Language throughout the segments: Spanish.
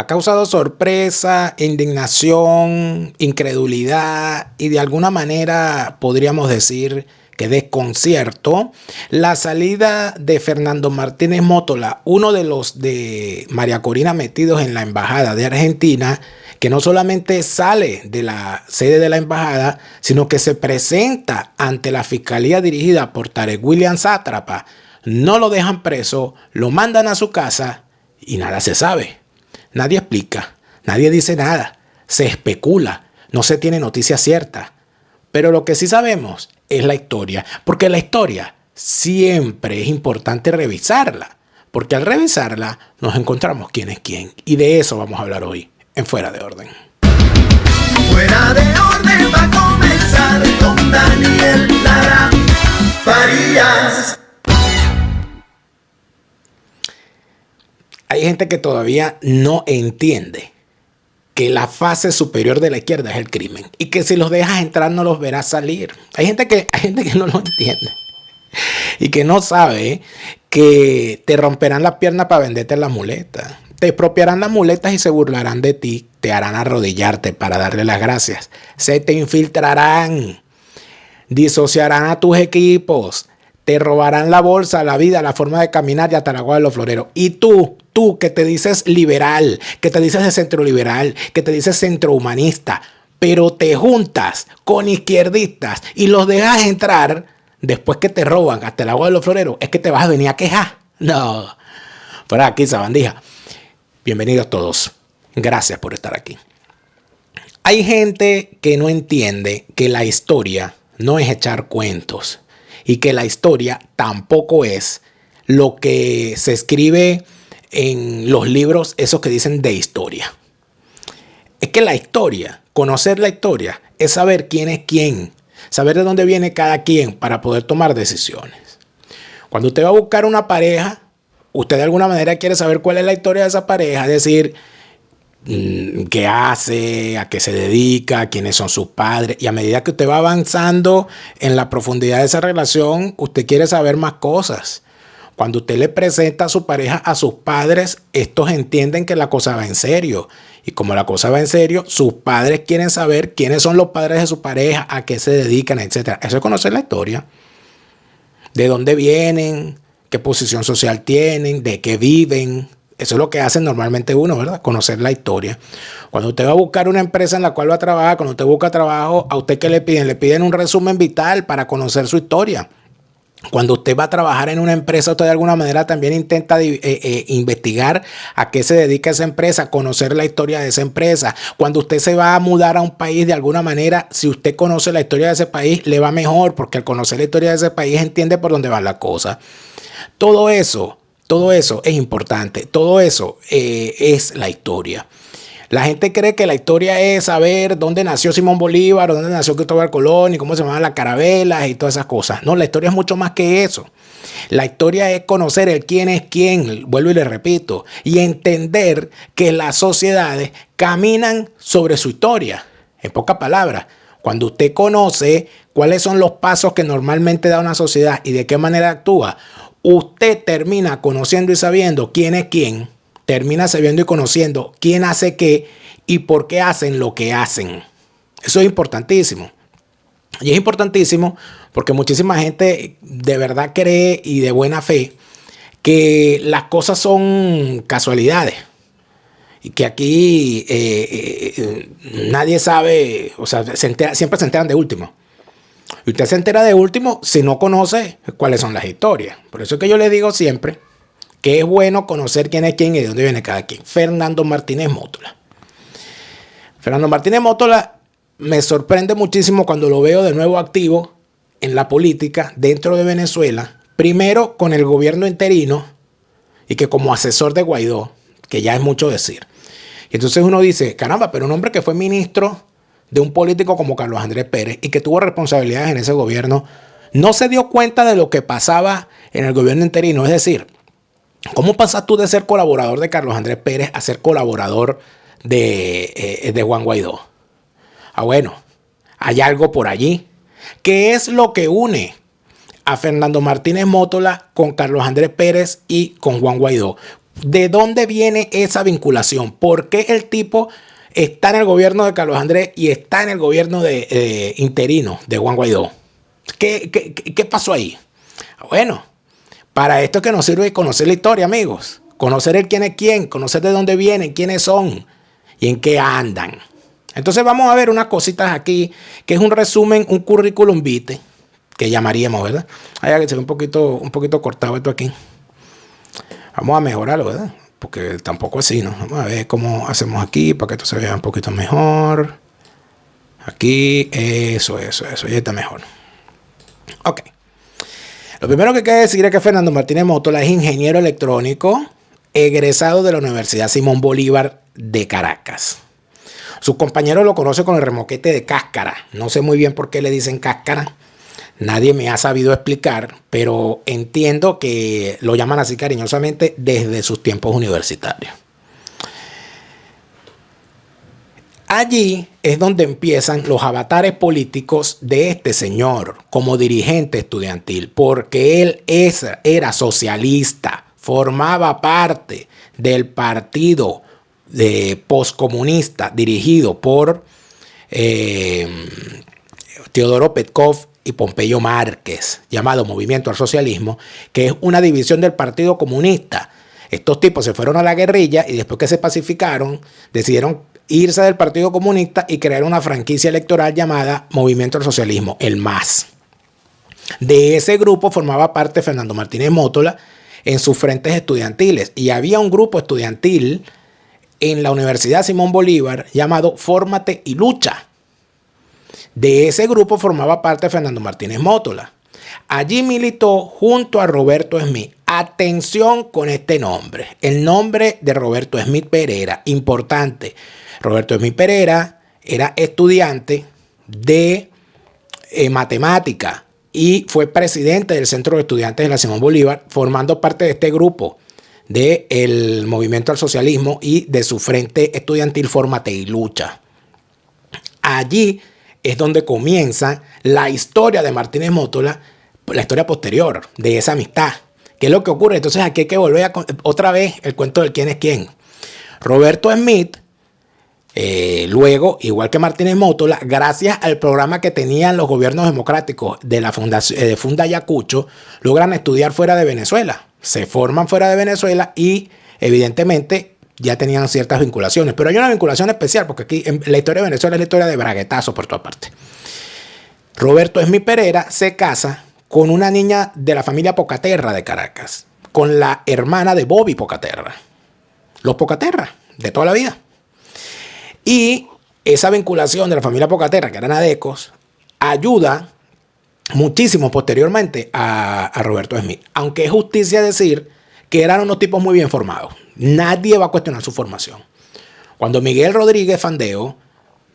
Ha causado sorpresa, indignación, incredulidad y de alguna manera podríamos decir que desconcierto la salida de Fernando Martínez Mótola, uno de los de María Corina metidos en la embajada de Argentina, que no solamente sale de la sede de la embajada, sino que se presenta ante la fiscalía dirigida por Tarek William Sátrapa. No lo dejan preso, lo mandan a su casa y nada se sabe. Nadie explica, nadie dice nada, se especula, no se tiene noticia cierta. Pero lo que sí sabemos es la historia, porque la historia siempre es importante revisarla, porque al revisarla nos encontramos quién es quién. Y de eso vamos a hablar hoy en Fuera de Orden. Fuera de Orden va a comenzar con Daniel Lara Farías. Hay gente que todavía no entiende que la fase superior de la izquierda es el crimen y que si los dejas entrar no los verás salir. Hay gente que no lo entiende y que no sabe que te romperán la pierna para venderte las muletas. Te expropiarán las muletas y se burlarán de ti. Te harán arrodillarte para darle las gracias. Se te infiltrarán. Disociarán a tus equipos. Te robarán la bolsa, la vida, la forma de caminar y hasta la agua de los floreros. Y tú que te dices liberal, que te dices de centro liberal, que te dices centro humanista, pero te juntas con izquierdistas y los dejas entrar después que te roban hasta el agua de los floreros, es que te vas a venir a quejar. No. Por aquí, sabandija. Bienvenidos todos. Gracias por estar aquí. Hay gente que no entiende que la historia no es echar cuentos y que la historia tampoco es lo que se escribe en los libros esos que dicen de historia. Es que la historia, conocer la historia, es saber quién es quién, saber de dónde viene cada quien para poder tomar decisiones. Cuando usted va a buscar una pareja, usted de alguna manera quiere saber cuál es la historia de esa pareja, es decir, qué hace, a qué se dedica, quiénes son sus padres. Y a medida que usted va avanzando en la profundidad de esa relación, usted quiere saber más cosas. Cuando usted le presenta a su pareja a sus padres, estos entienden que la cosa va en serio. Y como la cosa va en serio, sus padres quieren saber quiénes son los padres de su pareja, a qué se dedican, etc. Eso es conocer la historia. De dónde vienen, qué posición social tienen, de qué viven. Eso es lo que hace normalmente uno, ¿verdad? Conocer la historia. Cuando usted va a buscar una empresa en la cual va a trabajar, cuando usted busca trabajo, ¿a usted qué le piden? Le piden un resumen vital para conocer su historia. Cuando usted va a trabajar en una empresa, usted de alguna manera también intenta investigar a qué se dedica esa empresa, conocer la historia de esa empresa. Cuando usted se va a mudar a un país, de alguna manera, si usted conoce la historia de ese país, le va mejor, porque al conocer la historia de ese país entiende por dónde va la cosa. Todo eso es importante. Todo eso es la historia. La gente cree que la historia es saber dónde nació Simón Bolívar, dónde nació Cristóbal Colón y cómo se llamaban las carabelas y todas esas cosas. No, la historia es mucho más que eso. La historia es conocer el quién es quién, vuelvo y le repito, y entender que las sociedades caminan sobre su historia. En pocas palabras, cuando usted conoce cuáles son los pasos que normalmente da una sociedad y de qué manera actúa, usted termina conociendo y sabiendo quién es quién. Termina sabiendo y conociendo quién hace qué y por qué hacen lo que hacen. Eso es importantísimo. Y es importantísimo porque muchísima gente de verdad cree y de buena fe que las cosas son casualidades. Y que aquí nadie sabe, o sea, siempre se enteran de último. Y usted se entera de último si no conoce cuáles son las historias. Por eso es que yo le digo siempre que es bueno conocer quién es quién y de dónde viene cada quien. Fernando Martínez Mótola. Fernando Martínez Mótola me sorprende muchísimo cuando lo veo de nuevo activo en la política dentro de Venezuela. Primero con el gobierno interino y que como asesor de Guaidó, que ya es mucho decir. Y entonces uno dice, caramba, pero un hombre que fue ministro de un político como Carlos Andrés Pérez y que tuvo responsabilidades en ese gobierno, no se dio cuenta de lo que pasaba en el gobierno interino. Es decir, ¿cómo pasas tú de ser colaborador de Carlos Andrés Pérez a ser colaborador de Juan Guaidó? Ah, bueno, hay algo por allí. ¿Qué es lo que une a Fernando Martínez Mótola con Carlos Andrés Pérez y con Juan Guaidó? ¿De dónde viene esa vinculación? ¿Por qué el tipo está en el gobierno de Carlos Andrés y está en el gobierno de interino de Juan Guaidó? ¿Qué pasó ahí? Bueno, para esto es que nos sirve conocer la historia, amigos. Conocer el quién es quién, conocer de dónde vienen, quiénes son y en qué andan. Entonces vamos a ver unas cositas aquí, que es un resumen, un currículum vitae, que llamaríamos, ¿verdad? Hay que ser un poquito cortado esto aquí. Vamos a mejorarlo, ¿verdad? Porque tampoco así, ¿no? Vamos a ver cómo hacemos aquí para que esto se vea un poquito mejor. Aquí, eso, ya está mejor. Ok. Lo primero que hay que decir es que Fernando Martínez Mótola es ingeniero electrónico egresado de la Universidad Simón Bolívar de Caracas. Sus compañeros lo conocen con el remoquete de Cáscara. No sé muy bien por qué le dicen Cáscara. Nadie me ha sabido explicar, pero entiendo que lo llaman así cariñosamente desde sus tiempos universitarios. Allí es donde empiezan los avatares políticos de este señor como dirigente estudiantil, porque él era socialista, formaba parte del partido postcomunista dirigido por Teodoro Petkov y Pompeyo Márquez, llamado Movimiento al Socialismo, que es una división del Partido Comunista. Estos tipos se fueron a la guerrilla y después que se pacificaron, decidieron irse del Partido Comunista y crear una franquicia electoral llamada Movimiento al Socialismo, el MAS. De ese grupo formaba parte Fernando Martínez Mótola en sus frentes estudiantiles, y había un grupo estudiantil en la Universidad Simón Bolívar llamado Fórmate y Lucha. De ese grupo formaba parte Fernando Martínez Mótola. Allí militó junto a Roberto Smith. Atención con este nombre. El nombre de Roberto Smith Pereira, importante. Roberto Smith Pereira era estudiante de matemática y fue presidente del Centro de Estudiantes de la Simón Bolívar, formando parte de este grupo del Movimiento al Socialismo y de su frente estudiantil Fórmate y Lucha. Allí es donde comienza la historia de Martínez Mótola, la historia posterior de esa amistad. ¿Qué es lo que ocurre? Entonces aquí hay que volver otra vez el cuento del quién es quién. Roberto Smith, luego, igual que Martínez Mótola, gracias al programa que tenían los gobiernos democráticos de la fundación, de Funda Ayacucho, logran estudiar fuera de Venezuela. Se forman fuera de Venezuela y evidentemente ya tenían ciertas vinculaciones. Pero hay una vinculación especial porque aquí en la historia de Venezuela es la historia de braguetazos por toda parte. Roberto Smith Pereira se casa con una niña de la familia Pocaterra de Caracas, con la hermana de Bobby Pocaterra. Los Pocaterra, de toda la vida. Y esa vinculación de la familia Pocaterra, que eran adecos, ayuda muchísimo posteriormente a Roberto Smith. Aunque es justicia decir que eran unos tipos muy bien formados. Nadie va a cuestionar su formación. Cuando Miguel Rodríguez Fandeo,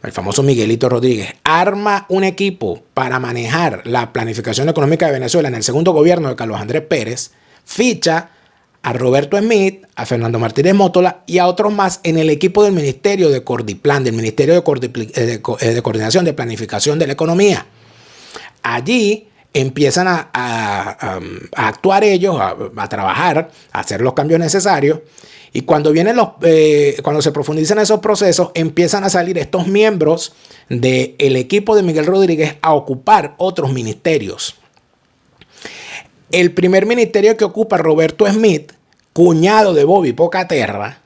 el famoso Miguelito Rodríguez, arma un equipo para manejar la planificación económica de Venezuela en el segundo gobierno de Carlos Andrés Pérez, ficha a Roberto Smith, a Fernando Martínez Mótola y a otros más en el equipo del Ministerio de Cordiplan, del Ministerio de Coordinación de Planificación de la Economía. Allí empiezan a actuar ellos, a trabajar, a hacer los cambios necesarios. Y cuando cuando se profundizan esos procesos, empiezan a salir estos miembros del equipo de Miguel Rodríguez a ocupar otros ministerios. El primer ministerio que ocupa Roberto Smith, cuñado de Bobby Pocaterra,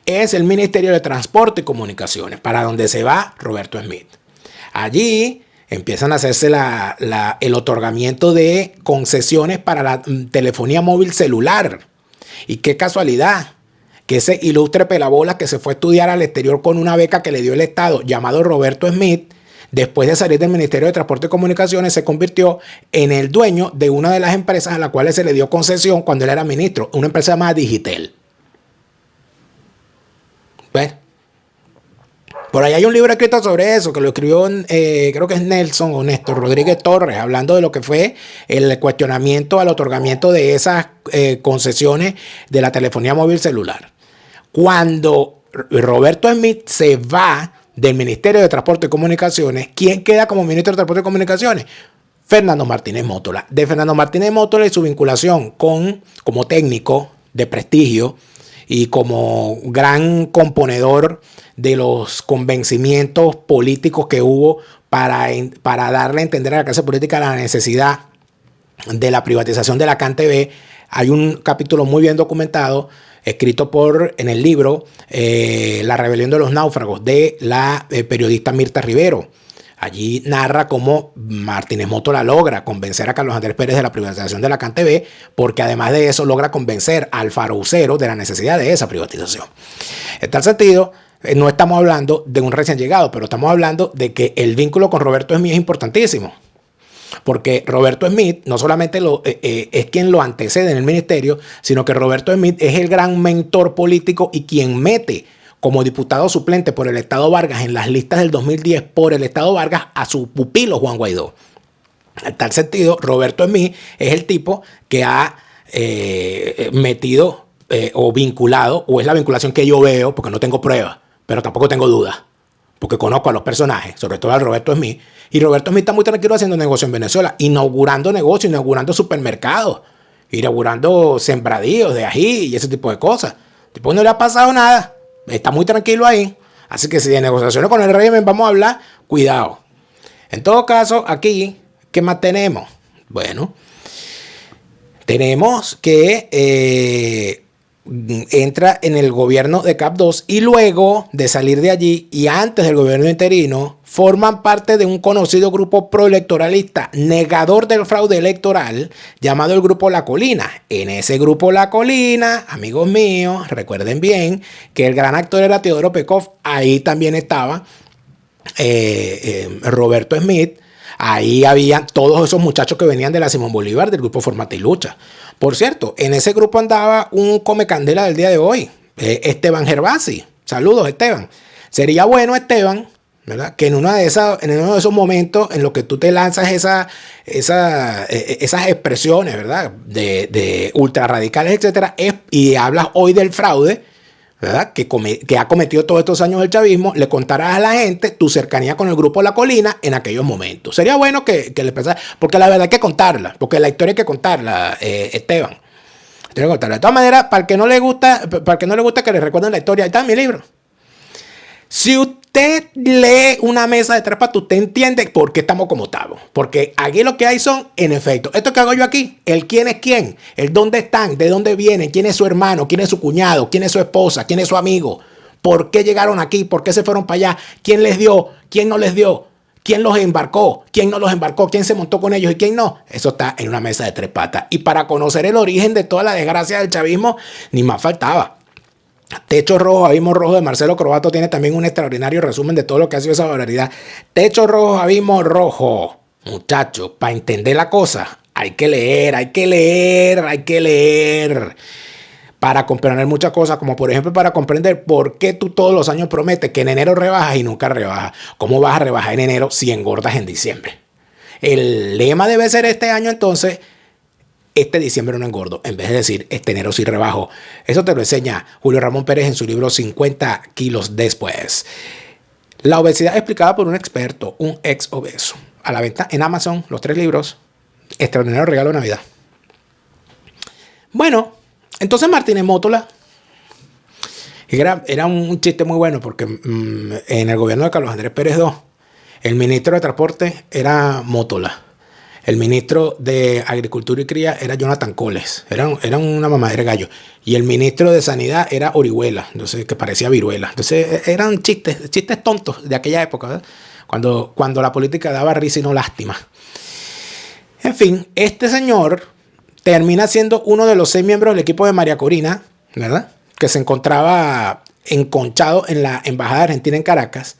es el Ministerio de Transporte y Comunicaciones, para donde se va Roberto Smith. Allí empiezan a hacerse el otorgamiento de concesiones para la telefonía móvil celular. Y qué casualidad que ese ilustre pelabolas que se fue a estudiar al exterior con una beca que le dio el Estado, llamado Roberto Smith, después de salir del Ministerio de Transporte y Comunicaciones, se convirtió en el dueño de una de las empresas a las cuales se le dio concesión cuando él era ministro, una empresa llamada Digitel. ¿Ves? Por ahí hay un libro escrito sobre eso, que lo escribió, creo que es Nelson o Néstor Rodríguez Torres, hablando de lo que fue el cuestionamiento al otorgamiento de esas concesiones de la telefonía móvil celular. Cuando Roberto Smith se va del Ministerio de Transporte y Comunicaciones, ¿quién queda como ministro de Transporte y Comunicaciones? Fernando Martínez Mótola. De Fernando Martínez Mótola y su vinculación como técnico de prestigio y como gran componedor de los convencimientos políticos que hubo para darle a entender a la clase política la necesidad de la privatización de la CanTV. Hay un capítulo muy bien documentado, escrito en el libro La rebelión de los náufragos, de la periodista Mirta Rivero. Allí narra cómo Martínez Mótola logra convencer a Carlos Andrés Pérez de la privatización de la CanTV, porque además de eso logra convencer al Faroucero de la necesidad de esa privatización. En tal sentido, no estamos hablando de un recién llegado, pero estamos hablando de que el vínculo con Roberto Smith es importantísimo. Porque Roberto Smith no solamente es quien lo antecede en el ministerio, sino que Roberto Smith es el gran mentor político y quien mete como diputado suplente por el Estado Vargas en las listas del 2010 por el Estado Vargas a su pupilo Juan Guaidó. En tal sentido, Roberto Smith es el tipo que ha metido o vinculado, o es la vinculación que yo veo, porque no tengo pruebas, pero tampoco tengo dudas, porque conozco a los personajes, sobre todo a Roberto Smith, y Roberto Smith está muy tranquilo haciendo negocio en Venezuela, inaugurando negocios, inaugurando supermercados, inaugurando sembradíos de ají y ese tipo de cosas. Tipo, no le ha pasado nada, está muy tranquilo ahí. Así que si de negociaciones con el régimen vamos a hablar, cuidado. En todo caso, aquí, ¿qué más tenemos? Bueno, tenemos que entra en el gobierno de CAP 2 y luego de salir de allí y antes del gobierno interino forman parte de un conocido grupo proelectoralista negador del fraude electoral llamado el Grupo La Colina. En ese Grupo La Colina, amigos míos, recuerden bien que el gran actor era Teodoro Pekov, ahí también estaba Roberto Smith. Ahí había todos esos muchachos que venían de la Simón Bolívar, del grupo Formate y Lucha. Por cierto, en ese grupo andaba un come candela del día de hoy, Esteban Gervasi. Saludos, Esteban. Sería bueno, Esteban, ¿verdad?, que en uno de esos momentos en los que tú te lanzas esas expresiones, ¿verdad?, de ultrarradicales, etcétera, y hablas hoy del fraude, ¿verdad?, que ha cometido todos estos años el chavismo, le contarás a la gente tu cercanía con el Grupo La Colina en aquellos momentos. Sería bueno que le pensara, porque la verdad hay que contarla, porque la historia hay que contarla, Esteban. De todas maneras, para el que no le gusta que le recuerden la historia, ahí está en mi libro. Si usted lee Una mesa de tres patas, usted entiende por qué estamos como estamos. Porque aquí lo que hay son, en efecto, esto que hago yo aquí, el quién es quién, el dónde están, de dónde vienen, quién es su hermano, quién es su cuñado, quién es su esposa, quién es su amigo, por qué llegaron aquí, por qué se fueron para allá, quién les dio, quién no les dio, quién los embarcó, quién no los embarcó, quién se montó con ellos y quién no. Eso está en Una mesa de tres patas. Y para conocer el origen de toda la desgracia del chavismo, ni más faltaba. Techo Rojo, Abismo Rojo de Marcelo Croato tiene también un extraordinario resumen de todo lo que ha sido esa barbaridad. Techo Rojo, Abismo Rojo. Muchachos, para entender la cosa hay que leer. Para comprender muchas cosas, como por ejemplo para comprender por qué tú todos los años prometes que en enero rebajas y nunca rebajas. ¿Cómo vas a rebajar en enero si engordas en diciembre? El lema debe ser este año entonces: este diciembre no engordo, en vez de decir este enero sí rebajo. Eso te lo enseña Julio Ramón Pérez en su libro 50 kilos después. La obesidad explicada por un experto, un ex obeso. A la venta en Amazon, los 3 libros. Extraordinario regalo de Navidad. Bueno, entonces Martínez Mótola era un chiste muy bueno porque en el gobierno de Carlos Andrés Pérez II, el ministro de Transporte era Mótola. El ministro de Agricultura y Cría era Jonathan Coles. Eran una mamadera de gallo. Y el ministro de Sanidad era Orihuela, entonces, que parecía viruela. Entonces eran chistes tontos de aquella época, ¿verdad? Cuando la política daba risa y no lástima. En fin, este señor termina siendo uno de los 6 miembros del equipo de María Corina, ¿verdad?, que se encontraba enconchado en la Embajada Argentina en Caracas.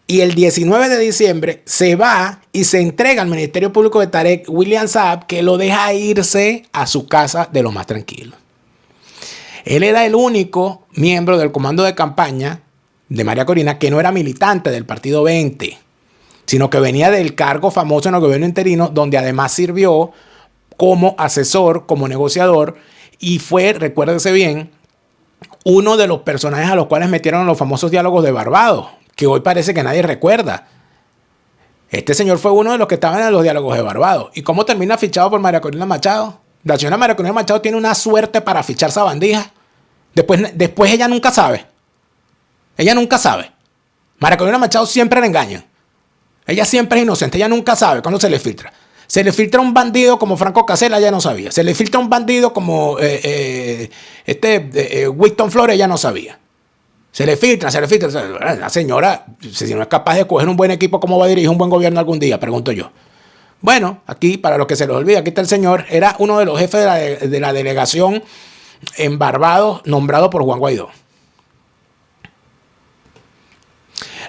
Y el 19 de diciembre se va y se entrega al Ministerio Público de Tarek William Saab, que lo deja irse a su casa de lo más tranquilo. Él era el único miembro del comando de campaña de María Corina que no era militante del Partido 20, sino que venía del cargo famoso en el gobierno interino, donde además sirvió como asesor, como negociador, y fue, recuérdense bien, uno de los personajes a los cuales metieron los famosos diálogos de Barbados, que hoy parece que nadie recuerda. Este señor fue uno de los que estaban en los diálogos de Barbados. ¿Y cómo termina fichado por María Corina Machado? La señora María Corina Machado tiene una suerte para fichar sabandijas Después ella nunca sabe. Ella nunca sabe. María Corina Machado siempre la engaña. Ella siempre es inocente. Ella nunca sabe cuando se le filtra. Se le filtra un bandido como Franco Casella, ella no sabía. Se le filtra un bandido como Winston Flores, ella no sabía. Se le filtra. La señora, si no es capaz de coger un buen equipo, ¿cómo va a dirigir un buen gobierno algún día? Pregunto yo. Bueno, aquí, para los que se les olvida, aquí está el señor. Era uno de los jefes de la delegación en Barbados, nombrado por Juan Guaidó.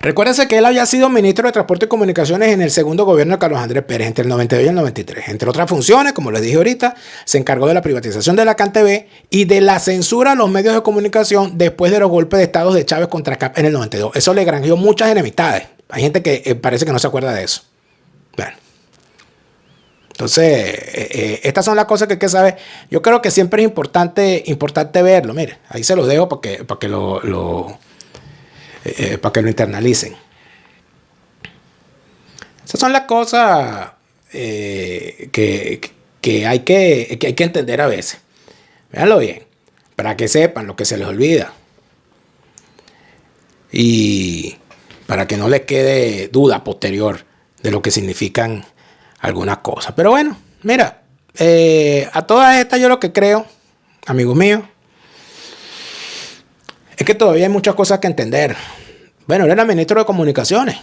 Recuérdense que él había sido ministro de Transporte y Comunicaciones en el segundo gobierno de Carlos Andrés Pérez, entre el 92 y el 93. Entre otras funciones, como les dije ahorita, se encargó de la privatización de la CanTV y de la censura a los medios de comunicación después de los golpes de Estado de Chávez contra CAP en el 92. Eso le granjeó muchas enemistades. Hay gente que parece que no se acuerda de eso. Bueno. Entonces, estas son las cosas que hay que saber. Yo creo que siempre es importante verlo. Mire, ahí se los dejo para que lo internalicen. Esas son las cosas que hay que entender a veces. Véanlo bien, para que sepan lo que se les olvida. Y para que no les quede duda posterior de lo que significan algunas cosas. Pero bueno, mira, a todas estas yo lo que creo, amigos míos, es que todavía hay muchas cosas que entender. Bueno, él era ministro de Comunicaciones.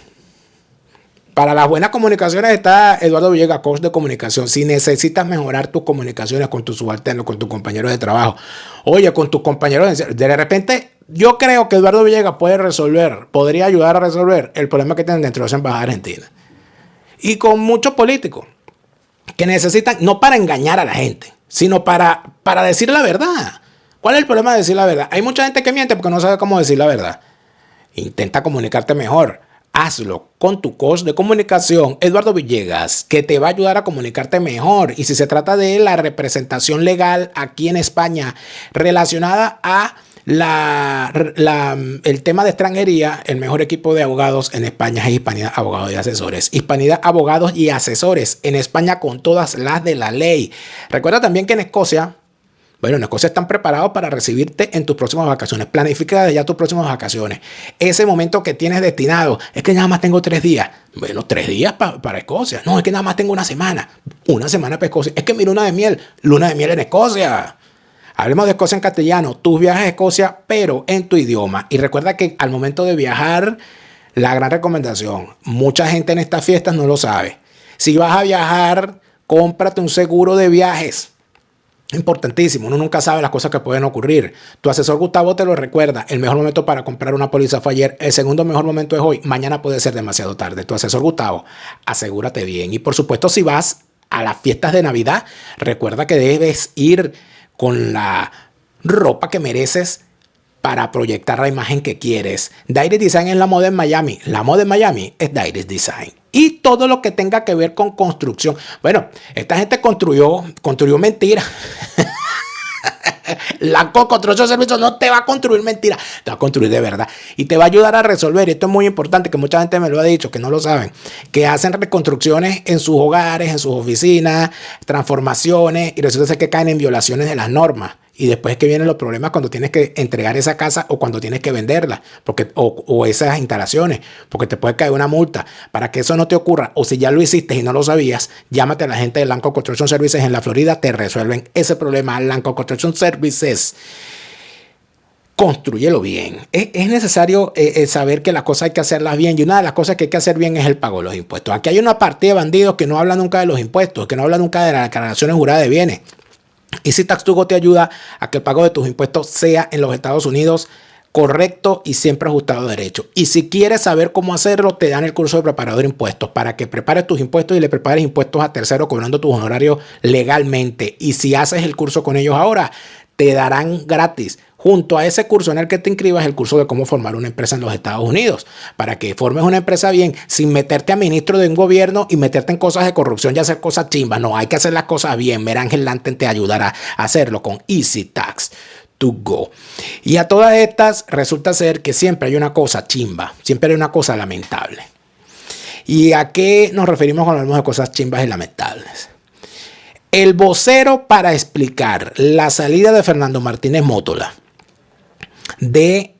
Para las buenas comunicaciones está Eduardo Villegas, coach de comunicación. Si necesitas mejorar tus comunicaciones con tus subalternos, con tus compañeros de trabajo, oye, con tus compañeros, de repente, yo creo que Eduardo Villegas podría ayudar a resolver el problema que tienen dentro de esa embajada argentina. Y con muchos políticos que necesitan, no para engañar a la gente, sino para decir la verdad. ¿Cuál es el problema de decir la verdad? Hay mucha gente que miente porque no sabe cómo decir la verdad. Intenta comunicarte mejor. Hazlo con tu coach de comunicación, Eduardo Villegas, que te va a ayudar a comunicarte mejor. Y si se trata de la representación legal aquí en España relacionada a el tema de extranjería, el mejor equipo de abogados en España es Hispanidad Abogados y Asesores. Hispanidad Abogados y Asesores en España con todas las de la ley. Recuerda también que en Escocia están preparados para recibirte en tus próximas vacaciones. Planifica ya tus próximas vacaciones. Ese momento que tienes destinado, es que nada más tengo 3 días. Bueno, 3 días para Escocia. No, es que nada más tengo una semana. Una semana para Escocia. Es que mi luna de miel en Escocia. Hablemos de Escocia en castellano. Tus viajes a Escocia, pero en tu idioma. Y recuerda que al momento de viajar, la gran recomendación, mucha gente en estas fiestas no lo sabe. Si vas a viajar, cómprate un seguro de viajes. Importantísimo, uno nunca sabe las cosas que pueden ocurrir. Tu asesor Gustavo te lo recuerda. El mejor momento para comprar una póliza fue ayer. El segundo mejor momento es hoy. Mañana puede ser demasiado tarde. Tu asesor Gustavo, asegúrate bien. Y por supuesto, si vas a las fiestas de Navidad, recuerda que debes ir con la ropa que mereces para proyectar la imagen que quieres. Direct Design es la moda en Miami. La moda en Miami es Direct Design. Y todo lo que tenga que ver con construcción. Bueno, esta gente construyó mentira. La construcción servicios no te va a construir mentira, te va a construir de verdad. Y te va a ayudar a resolver. Y esto es muy importante, que mucha gente me lo ha dicho, que no lo saben. Que hacen reconstrucciones en sus hogares, en sus oficinas, transformaciones. Y resulta ser que caen en violaciones de las normas. Y después es que vienen los problemas cuando tienes que entregar esa casa o cuando tienes que venderla o esas instalaciones, porque te puede caer una multa. Para que eso no te ocurra, o si ya lo hiciste y no lo sabías, llámate a la gente de Lanco Construction Services en la Florida, te resuelven ese problema. Lanco Construction Services, constrúyelo bien. Es necesario saber que las cosas hay que hacerlas bien, y una de las cosas que hay que hacer bien es el pago de los impuestos. Aquí hay una partida de bandidos que no hablan nunca de los impuestos, que no hablan nunca de las declaraciones juradas de bienes. Easy Tax To Go te ayuda a que el pago de tus impuestos sea en los Estados Unidos correcto y siempre ajustado a derecho. Y si quieres saber cómo hacerlo, te dan el curso de preparador de impuestos para que prepares tus impuestos y le prepares impuestos a terceros cobrando tus honorarios legalmente. Y si haces el curso con ellos ahora, te darán gratis, junto a ese curso en el que te inscribas, el curso de cómo formar una empresa en los Estados Unidos, para que formes una empresa bien, sin meterte a ministro de un gobierno y meterte en cosas de corrupción y hacer cosas chimbas. No, hay que hacer las cosas bien. Mira, Ángel Lanten te ayudará a hacerlo con Easy Tax To Go. Y a todas estas resulta ser que siempre hay una cosa chimba, siempre hay una cosa lamentable. ¿Y a qué nos referimos cuando hablamos de cosas chimbas y lamentables? El vocero para explicar la salida de Fernando Martínez Mótola de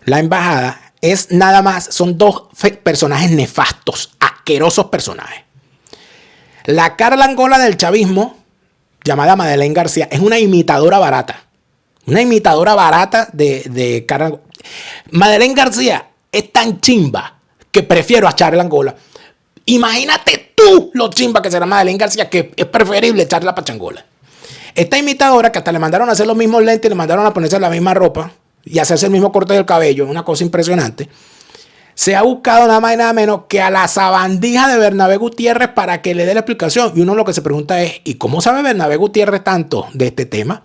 la embajada es nada más, son dos personajes nefastos, asquerosos personajes. La Carla Angola del chavismo, llamada Madeleine García, es una imitadora barata. Una imitadora barata de Carla. Madeleine García es tan chimba que prefiero a Charla Angola. Imagínate tú lo chimba que será Madeleine García, que es preferible echarle la pachangola. Esta imitadora, que hasta le mandaron a hacer los mismos lentes, le mandaron a ponerse la misma ropa y hacerse el mismo corte del cabello, una cosa impresionante, se ha buscado nada más y nada menos que a la sabandija de Bernabé Gutiérrez para que le dé la explicación. Y uno lo que se pregunta es, ¿y cómo sabe Bernabé Gutiérrez tanto de este tema?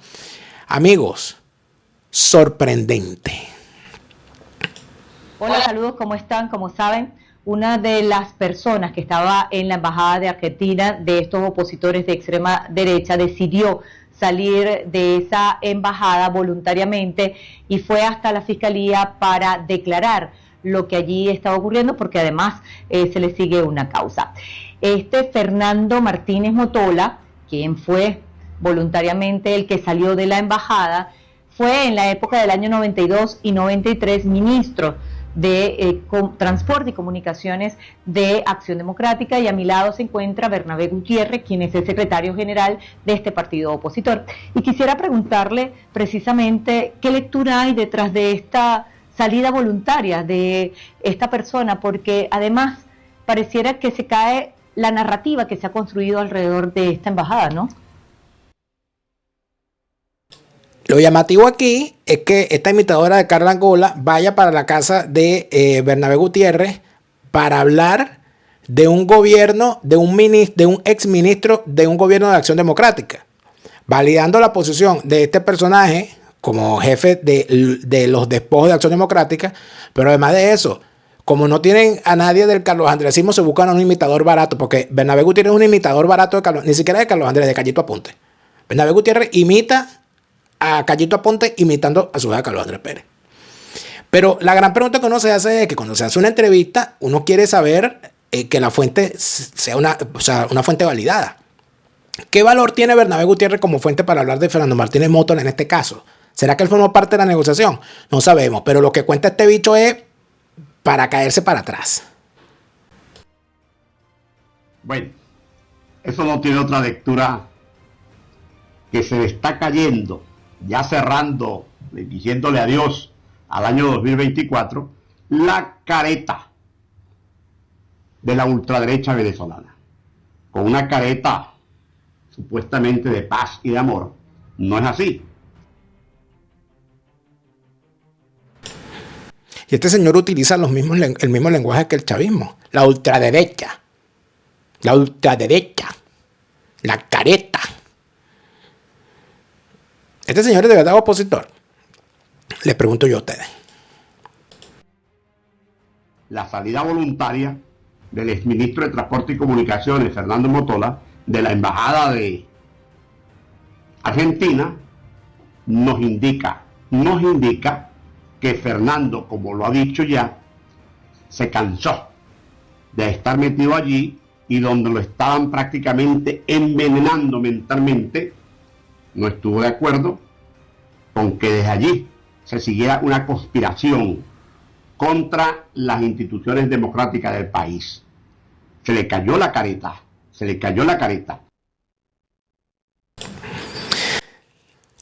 Amigos, sorprendente. Hola, saludos, ¿cómo están? Como saben, una de las personas que estaba en la embajada de Argentina de estos opositores de extrema derecha decidió salir de esa embajada voluntariamente y fue hasta la fiscalía para declarar lo que allí estaba ocurriendo, porque además se le sigue una causa. Fernando Martínez Motola, quien fue voluntariamente el que salió de la embajada, fue en la época del año 92 y 93 ministro de Transporte y Comunicaciones de Acción Democrática, y a mi lado se encuentra Bernabé Gutiérrez, quien es el secretario general de este partido opositor. Y quisiera preguntarle precisamente qué lectura hay detrás de esta salida voluntaria de esta persona, porque además pareciera que se cae la narrativa que se ha construido alrededor de esta embajada, ¿no? Lo llamativo aquí es que esta imitadora de Carla Angola vaya para la casa de Bernabé Gutiérrez para hablar de un gobierno, de un ex ministro de un gobierno de Acción Democrática, validando la posición de este personaje como jefe de los despojos de Acción Democrática. Pero además de eso, como no tienen a nadie del Carlos Andresismo, se buscan a un imitador barato, porque Bernabé Gutiérrez es un imitador barato de Carlos, ni siquiera de Carlos Andrés, de Callito Aponte. Bernabé Gutiérrez imita a Callito Aponte imitando a su hija Carlos Andrés Pérez. Pero la gran pregunta que uno se hace es que cuando se hace una entrevista, uno quiere saber que la fuente sea una fuente validada. ¿Qué valor tiene Bernabé Gutiérrez como fuente para hablar de Fernando Martínez Motola en este caso? ¿Será que él formó parte de la negociación? No sabemos, pero lo que cuenta este bicho es para caerse para atrás. Bueno, eso no tiene otra lectura que se le está cayendo, ya cerrando, diciéndole adiós al año 2024, la careta de la ultraderecha venezolana. Con una careta supuestamente de paz y de amor. No es así. Y este señor utiliza el mismo lenguaje que el chavismo. La ultraderecha. La ultraderecha. La careta. ¿Este señor es de verdad opositor? Les pregunto yo a ustedes. La salida voluntaria del exministro de Transporte y Comunicaciones, Fernando Motola, de la Embajada de Argentina, nos indica que Fernando, como lo ha dicho ya, se cansó de estar metido allí, y donde lo estaban prácticamente envenenando mentalmente, no estuvo de acuerdo con que desde allí se siguiera una conspiración contra las instituciones democráticas del país. Se le cayó la careta, se le cayó la careta.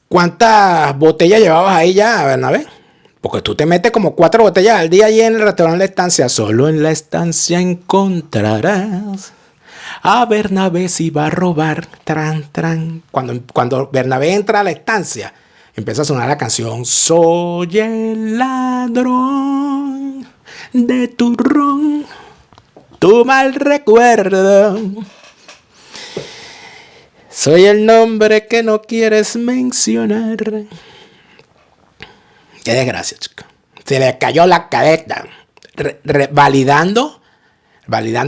¿Cuántas botellas llevabas ahí ya, Bernabé? Porque tú te metes como 4 botellas al día allí en el restaurante La Estancia. Solo en La Estancia encontrarás a Bernabé si va a robar. Tran, tran. Cuando Bernabé entra a La Estancia, empieza a sonar la canción Soy el ladrón de tu ron, tu mal recuerdo. Soy el nombre que no quieres mencionar. Qué desgracia, chico. Se le cayó la careta. Validando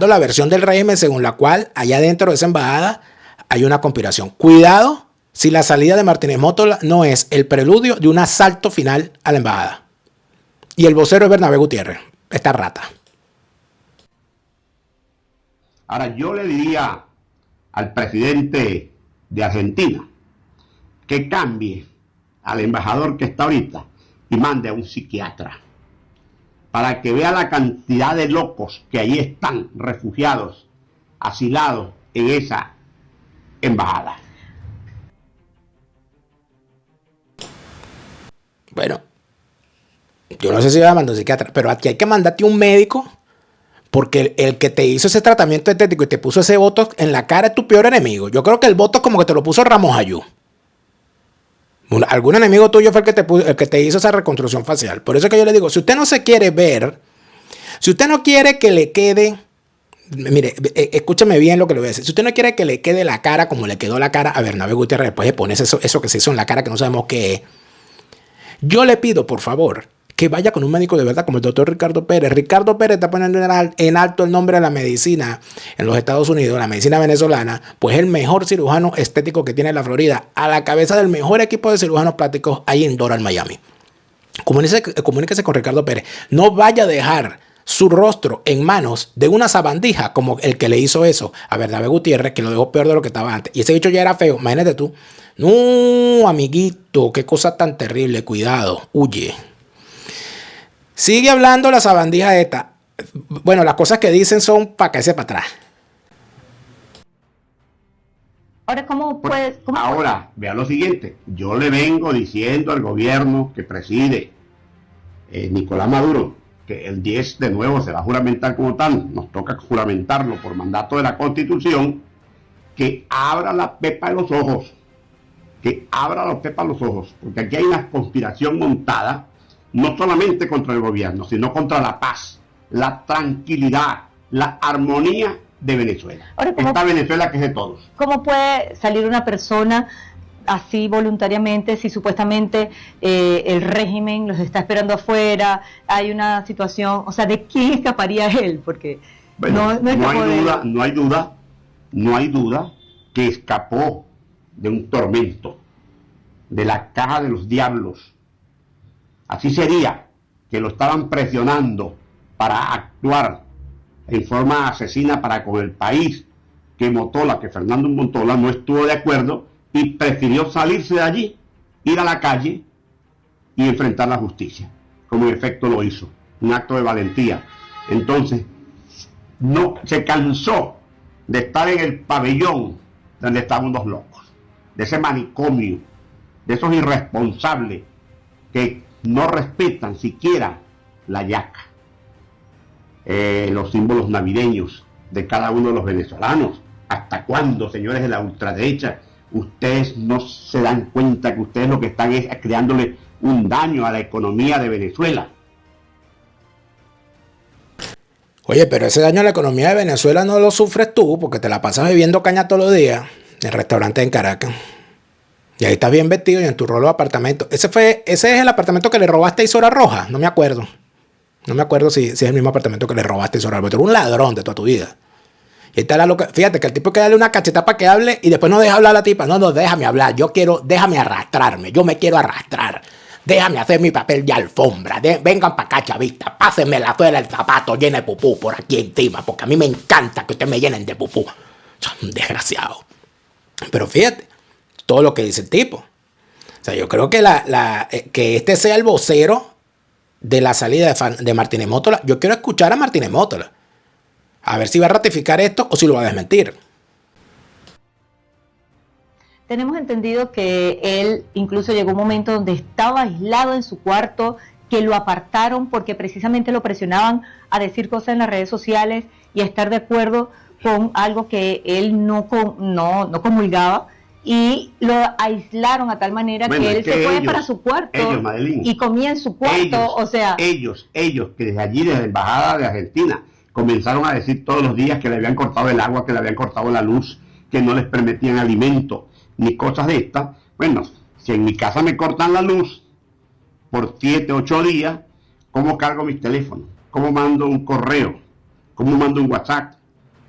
la versión del régimen según la cual allá dentro de esa embajada hay una conspiración. Cuidado si la salida de Martínez Motola no es el preludio de un asalto final a la embajada. Y el vocero es Bernabé Gutiérrez, esta rata. Ahora, yo le diría al presidente de Argentina que cambie al embajador que está ahorita y mande a un psiquiatra para que vea la cantidad de locos que ahí están refugiados, asilados en esa embajada. Bueno, yo no sé si voy a mandar un psiquiatra, pero aquí hay que mandarte un médico porque el que te hizo ese tratamiento estético y te puso ese botox en la cara es tu peor enemigo. Yo creo que el botox como que te lo puso Ramos Ayú. Algún enemigo tuyo fue el que te hizo esa reconstrucción facial. Por eso es que yo le digo, si usted no se quiere ver, si usted no quiere que le quede, mire, escúchame bien lo que le voy a decir. Si usted no quiere que le quede la cara como le quedó la cara a Bernabé Gutiérrez después de ponerse eso que se hizo en la cara que no sabemos qué es, yo le pido, por favor, que vaya con un médico de verdad como el doctor Ricardo Pérez. Ricardo Pérez está poniendo en alto el nombre de la medicina en los Estados Unidos, la medicina venezolana, pues el mejor cirujano estético que tiene la Florida, a la cabeza del mejor equipo de cirujanos plásticos ahí en Doral, Miami. Comuníquese con Ricardo Pérez. No vaya a dejar su rostro en manos de una sabandija como el que le hizo eso a Bernabé Gutiérrez, que lo dejó peor de lo que estaba antes. Y ese bicho ya era feo, imagínate tú. No, amiguito, qué cosa tan terrible, cuidado, huye. Sigue hablando la sabandija esta. Bueno, las cosas que dicen son para caerse para atrás. Ahora, ¿cómo puedes...? Ahora, vea lo siguiente. Yo le vengo diciendo al gobierno que preside Nicolás Maduro que el 10 de nuevo se va a juramentar como tal. Nos toca juramentarlo por mandato de la Constitución. Que abra la pepa de los ojos. Que abra la pepa de los ojos. Porque aquí hay una conspiración montada. No solamente contra el gobierno, sino contra la paz, la tranquilidad, la armonía de Venezuela. Ahora, esta Venezuela que es de todos. ¿Cómo puede salir una persona así voluntariamente si supuestamente el régimen los está esperando afuera? Hay una situación, o sea, ¿de quién escaparía él? Porque bueno, no hay duda que escapó de un tormento, de la caja de los diablos. Así sería que lo estaban presionando para actuar en forma asesina para con el país, que Fernando Motola no estuvo de acuerdo y prefirió salirse de allí, ir a la calle y enfrentar la justicia, como en efecto lo hizo, un acto de valentía. Entonces, no se cansó de estar en el pabellón donde estaban unos locos, de ese manicomio, de esos irresponsables que no respetan siquiera la yaca, los símbolos navideños de cada uno de los venezolanos. ¿Hasta cuándo, señores de la ultraderecha, ustedes no se dan cuenta que ustedes lo que están es creándole un daño a la economía de Venezuela? Oye, pero ese daño a la economía de Venezuela no lo sufres tú, porque te la pasas bebiendo caña todos los días en restaurantes en Caracas. Y ahí estás bien vestido y en tu rolo de apartamento. Ese es el apartamento que le robaste a Isora Roja. No me acuerdo. No me acuerdo si es el mismo apartamento que le robaste a Isora Roja. Pero eres un ladrón de toda tu vida. Y está la loca. Fíjate que el tipo hay que darle una cachetada para que hable y después no deja hablar a la tipa. No, déjame hablar. Déjame arrastrarme. Yo me quiero arrastrar. Déjame hacer mi papel de alfombra. Vengan para acá, chavista. Pásenme la suela del zapato llena de pupú por aquí encima. Porque a mí me encanta que ustedes me llenen de pupú. Son desgraciados. Pero fíjate todo lo que dice el tipo. O sea, yo creo que que este sea el vocero de la salida de Martínez Mótola. Yo quiero escuchar a Martínez Mótola. A ver si va a ratificar esto o si lo va a desmentir. Tenemos entendido que él incluso llegó un momento donde estaba aislado en su cuarto, que lo apartaron porque precisamente lo presionaban a decir cosas en las redes sociales y a estar de acuerdo con algo que él no comulgaba. Y lo aislaron a tal manera que él se fue para su cuarto y comía en su cuarto. Ellos que desde allí, desde la embajada de Argentina, comenzaron a decir todos los días que le habían cortado el agua, que le habían cortado la luz, que no les permitían alimento, ni cosas de estas. Bueno, si en mi casa me cortan la luz por 7, 8 días, ¿cómo cargo mis teléfonos? ¿Cómo mando un correo? ¿Cómo mando un WhatsApp?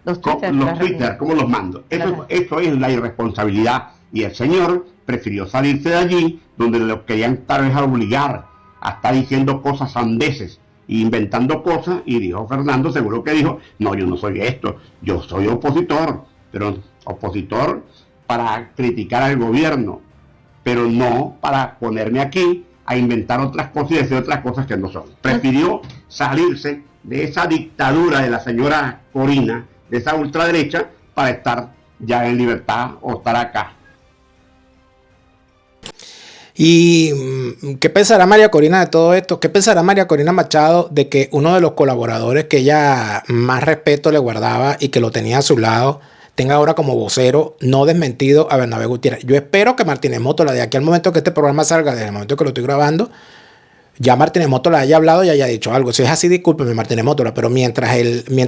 Los Twitter, ¿cómo los mando? Eso es la irresponsabilidad. Y el señor prefirió salirse de allí, donde lo querían tal vez obligar a estar diciendo cosas sandeces e inventando cosas. Y dijo Fernando, seguro que dijo, no, yo no soy esto, yo soy opositor, pero opositor para criticar al gobierno, pero no para ponerme aquí a inventar otras cosas y decir otras cosas que no son. Prefirió salirse de esa dictadura de la señora Corina, de esa ultraderecha, para estar ya en libertad o estar acá. ¿Y qué pensará María Corina de todo esto? ¿Qué pensará María Corina Machado de que uno de los colaboradores que ella más respeto le guardaba y que lo tenía a su lado tenga ahora como vocero no desmentido a Bernabé Gutiérrez? Yo espero que Martínez Mótola, de aquí al momento que este programa salga, desde el momento que lo estoy grabando, ya Martínez Mótola haya hablado y haya dicho algo. Si es así, discúlpeme, Martínez Mótola, pero mientras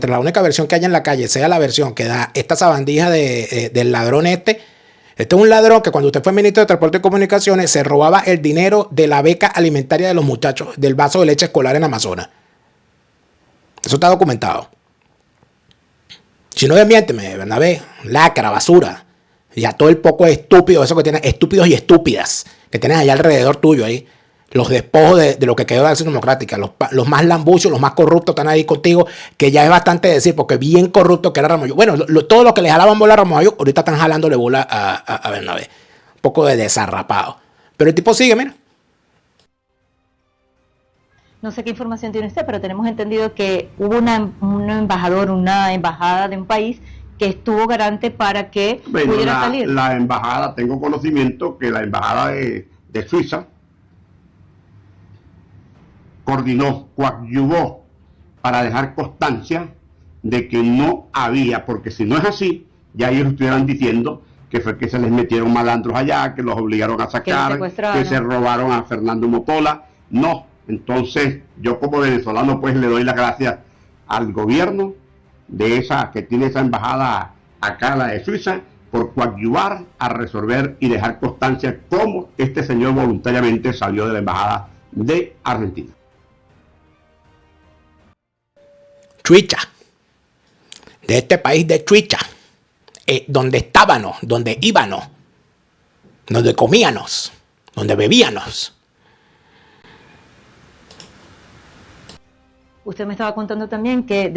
la única versión que haya en la calle sea la versión que da esta sabandija del ladrón este es un ladrón que cuando usted fue ministro de Transporte y Comunicaciones se robaba el dinero de la beca alimentaria de los muchachos, del vaso de leche escolar en Amazonas. Eso está documentado. Si no, desmiénteme, Bernabé, lacra, basura. Y a todo el poco de estúpidos, eso que tienen, estúpidos y estúpidas, que tienes allá alrededor tuyo ahí. Los despojos de lo que quedó de la Acción Democrática, los más lambuchos, los más corruptos están ahí contigo, que ya es bastante decir, porque bien corrupto que era Ramos Ayú. Bueno, todos los que le jalaban bola a Ramos Ayú, ahorita están jalándole bola a Bernabé. Un poco de desarrapado. Pero el tipo sigue, mira. No sé qué información tiene usted, pero tenemos entendido que hubo un embajador, una embajada de un país que estuvo garante para que pudiera salir. La embajada, tengo conocimiento que la embajada de Suiza coordinó, coadyuvó para dejar constancia de que no había, porque si no es así, ya ellos estuvieran diciendo que fue que se les metieron malandros allá, que los obligaron a sacar, que se robaron a Fernando Motola. No, entonces yo como venezolano pues le doy las gracias al gobierno de esa que tiene esa embajada acá, la de Suiza, por coadyuvar a resolver y dejar constancia cómo este señor voluntariamente salió de la embajada de Argentina. Chuicha, de este país de Chuicha, donde estábamos, donde íbamos, donde comíamos, donde bebíamos. Usted me estaba contando también que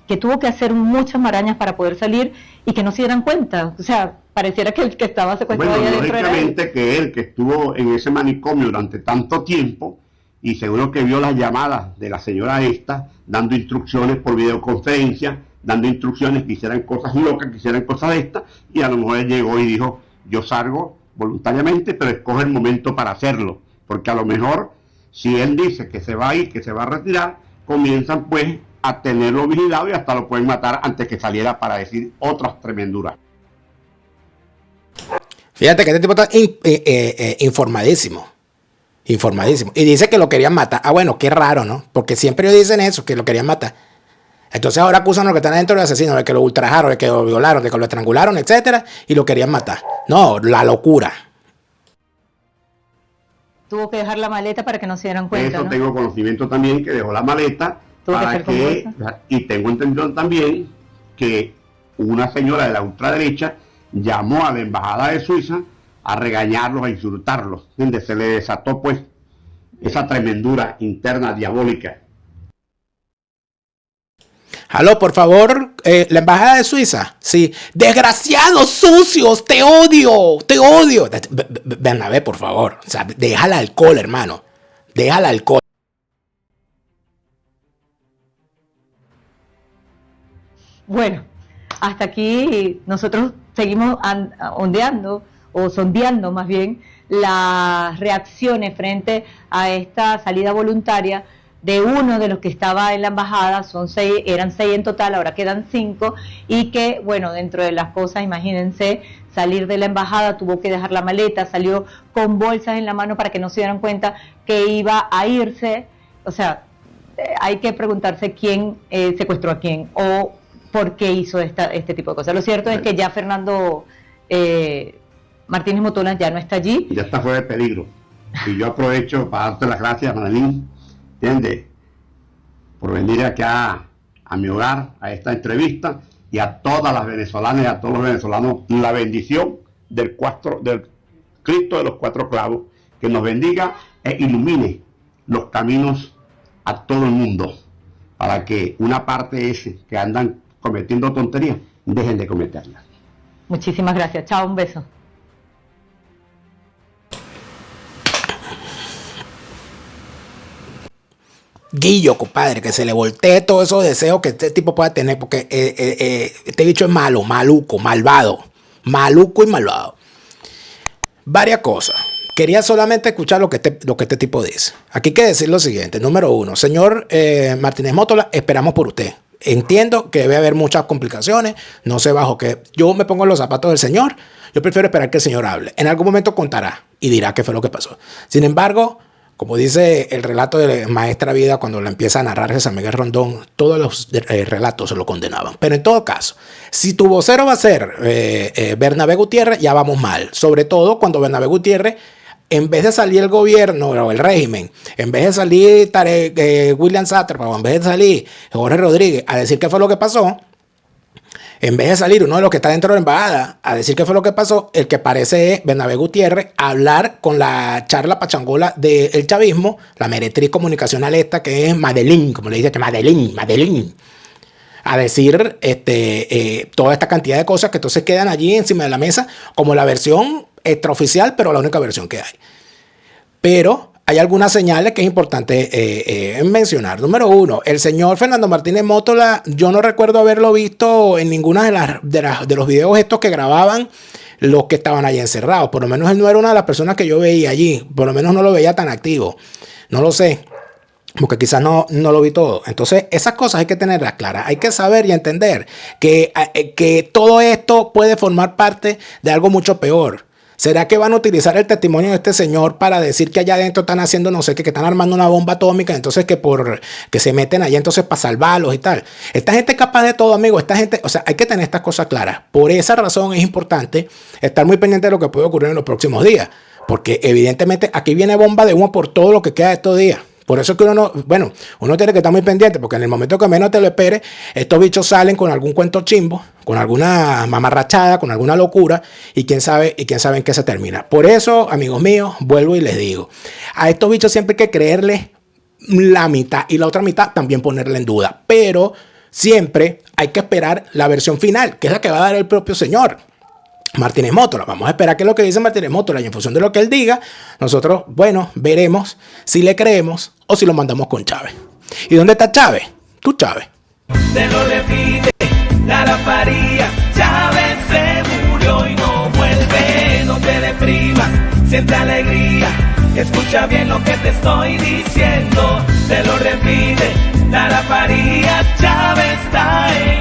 que tuvo que hacer muchas marañas para poder salir y que no se dieran cuenta. O sea, pareciera que el que estaba secuestrado allá adentro era él. Lógicamente que él, que estuvo en ese manicomio durante tanto tiempo, y seguro que vio las llamadas de la señora esta, dando instrucciones por videoconferencia, dando instrucciones que hicieran cosas locas, que hicieran cosas de estas, y a lo mejor él llegó y dijo, yo salgo voluntariamente, pero escoge el momento para hacerlo, porque a lo mejor, si él dice que se va a ir, que se va a retirar, comienzan pues a tenerlo vigilado y hasta lo pueden matar antes que saliera para decir otras tremenduras. Fíjate que este tipo está informadísimo. Informadísimo. Y dice que lo querían matar. Ah, bueno, qué raro, ¿no? Porque siempre ellos dicen eso, que lo querían matar. Entonces ahora acusan a los que están adentro de asesinos, de que lo ultrajaron, de que lo violaron, de que lo estrangularon, etcétera, y lo querían matar. No, la locura. Tuvo que dejar la maleta para que no se dieran cuenta, Eso, ¿no? tengo conocimiento también que dejó la maleta para que y tengo entendido también que una señora de la ultraderecha llamó a la embajada de Suiza a regañarlos, a insultarlos, donde se le desató pues esa tremendura interna diabólica. Aló, por favor, la embajada de Suiza. Sí. Desgraciados, sucios, te odio, te odio. Bernabé, por favor. O sea, deja el alcohol, hermano. Deja el alcohol. Bueno, hasta aquí nosotros seguimos ondeando o sondeando más bien las reacciones frente a esta salida voluntaria de uno de los que estaba en la embajada. Eran 6 en total, ahora quedan 5, y que, bueno, dentro de las cosas, imagínense, salir de la embajada, tuvo que dejar la maleta, salió con bolsas en la mano para que no se dieran cuenta que iba a irse. O sea, hay que preguntarse quién secuestró a quién o por qué hizo este tipo de cosas. Lo cierto es que ya Fernando Martínez Motola ya no está allí. Ya está fuera de peligro. Y yo aprovecho para darte las gracias, Manalín, ¿entiendes?, por venir acá a mi hogar, a esta entrevista, y a todas las venezolanas y a todos los venezolanos, la bendición del Cristo de los 4 clavos, que nos bendiga e ilumine los caminos a todo el mundo, para que una parte ese que andan cometiendo tonterías, dejen de cometerlas. Muchísimas gracias. Chao, un beso. Guillo, compadre, que se le voltee todos esos deseos que este tipo pueda tener, porque este bicho es malo, maluco, malvado, maluco y malvado. Varias cosas. Quería solamente escuchar lo que este tipo dice. Aquí hay que decir lo siguiente. Número 1, señor Martínez Mótola, esperamos por usted. Entiendo que debe haber muchas complicaciones, no sé bajo qué. Yo me pongo en los zapatos del señor, yo prefiero esperar que el señor hable. En algún momento contará y dirá qué fue lo que pasó. Sin embargo, como dice el relato de Maestra Vida cuando la empieza a narrar San Miguel Rondón, todos los relatos se lo condenaban. Pero en todo caso, si tu vocero va a ser Bernabé Gutiérrez, ya vamos mal. Sobre todo cuando Bernabé Gutiérrez, en vez de salir el gobierno o el régimen, en vez de salir William Satter, o en vez de salir Jorge Rodríguez a decir qué fue lo que pasó, en vez de salir uno de los que está dentro de la embajada a decir qué fue lo que pasó, el que parece es Bernabé Gutiérrez a hablar con la charla pachangola del chavismo, la meretriz comunicacional esta que es Madeline, como le dice, Madeline, a decir toda esta cantidad de cosas que entonces quedan allí encima de la mesa como la versión extraoficial, pero la única versión que hay. Pero hay algunas señales que es importante mencionar. Número 1, el señor Fernando Martínez Mótola, yo no recuerdo haberlo visto en ninguna de los videos estos que grababan los que estaban allí encerrados. Por lo menos él no era una de las personas que yo veía allí. Por lo menos no lo veía tan activo. No lo sé, porque quizás no lo vi todo. Entonces, esas cosas hay que tenerlas claras. Hay que saber y entender que todo esto puede formar parte de algo mucho peor. ¿Será que van a utilizar el testimonio de este señor para decir que allá adentro están haciendo no sé qué, que están armando una bomba atómica, entonces que se meten allá entonces para salvarlos y tal? Esta gente es capaz de todo, amigo. Esta gente, o sea, hay que tener estas cosas claras. Por esa razón es importante estar muy pendiente de lo que puede ocurrir en los próximos días, porque evidentemente aquí viene bomba de humo por todo lo que queda de estos días. Por eso es que uno tiene que estar muy pendiente, porque en el momento que menos te lo esperes, estos bichos salen con algún cuento chimbo, con alguna mamarrachada, con alguna locura, y quién sabe en qué se termina. Por eso, amigos míos, vuelvo y les digo, a estos bichos siempre hay que creerles la mitad, y la otra mitad también ponerla en duda. Pero siempre hay que esperar la versión final, que es la que va a dar el propio señor Martínez Mótola. Vamos a esperar qué es lo que dice Martínez Mótola, y en función de lo que él diga, nosotros, veremos si le creemos o si lo mandamos con Chávez. ¿Y dónde está Chávez? Tú, Chávez. Te lo repite, Lara Farías, Chávez se murió y no vuelve. No te deprimas, siente alegría, escucha bien lo que te estoy diciendo. Te lo repite, Lara Farías, Chávez está en